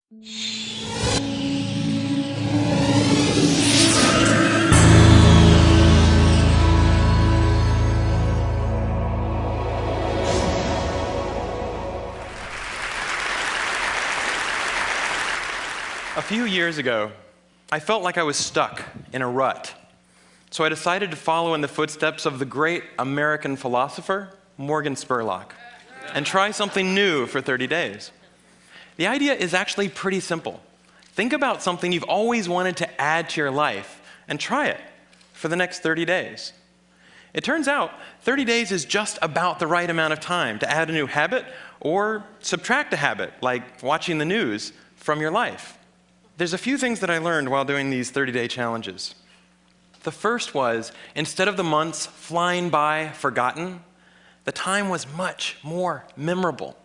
A few years ago, I felt like I was stuck in a rut. So I decided to follow in the footsteps of the great American philosopher, Morgan Spurlock, and try something new for 30 days. The idea is actually pretty simple. Think about something you've always wanted to add to your life and try it for the next 30 days. It turns out 30 days is just about the right amount of time to add a new habit or subtract a habit, like watching the news, from your life. There's a few things that I learned while doing these 30-day challenges. The first was, instead of the months flying by forgotten, the time was much more memorable.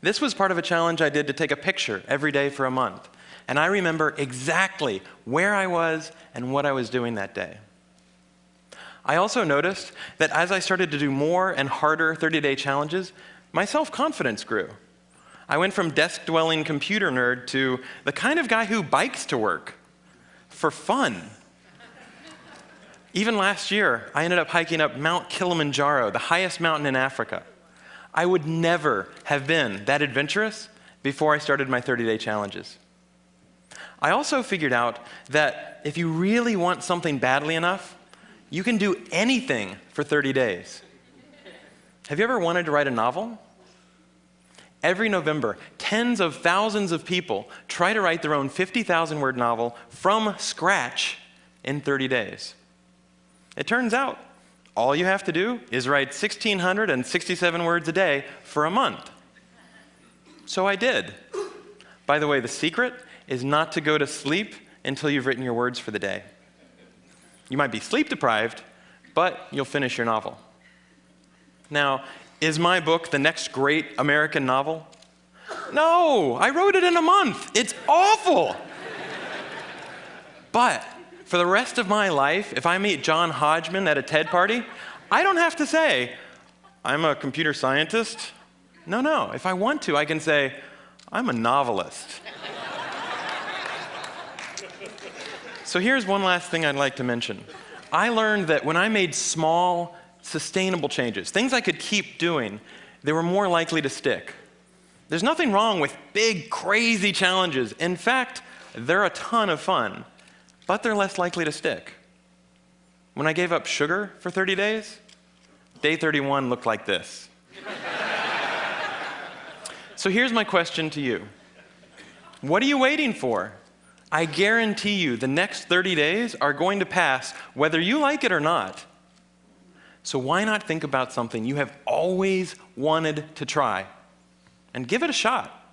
This was part of a challenge I did to take a picture every day for a month, and I remember exactly where I was and what I was doing that day. I also noticed that as I started to do more and harder 30-day challenges, my self-confidence grew. I went from desk-dwelling computer nerd to the kind of guy who bikes to work for fun. Even last year, I ended up hiking up Mount Kilimanjaro, the highest mountain in Africa. I would never have been that adventurous before I started my 30-day challenges. I also figured out that if you really want something badly enough, you can do anything for 30 days. Have you ever wanted to write a novel? Every November, tens of thousands of people try to write their own 50,000-word novel from scratch in 30 days. It turns out, all you have to do is write 1,667 words a day for a month. So I did. By the way, the secret is not to go to sleep until you've written your words for the day. You might be sleep deprived, but you'll finish your novel. Now, is my book the next great American novel? No, I wrote it in a month. It's awful. But for the rest of my life, if I meet John Hodgman at a TED party, I don't have to say, I'm a computer scientist. No. If I want to, I can say, I'm a novelist. So here's one last thing I'd like to mention. I learned that when I made small, sustainable changes, things I could keep doing, they were more likely to stick. There's nothing wrong with big, crazy challenges. In fact, they're a ton of fun, but they're less likely to stick. When I gave up sugar for 30 days, day 31 looked like this. So here's my question to you. What are you waiting for? I guarantee you the next 30 days are going to pass whether you like it or not. So why not think about something you have always wanted to try and give it a shot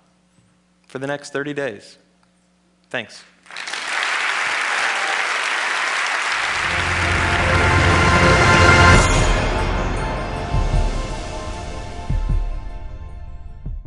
for the next 30 days? Thanks.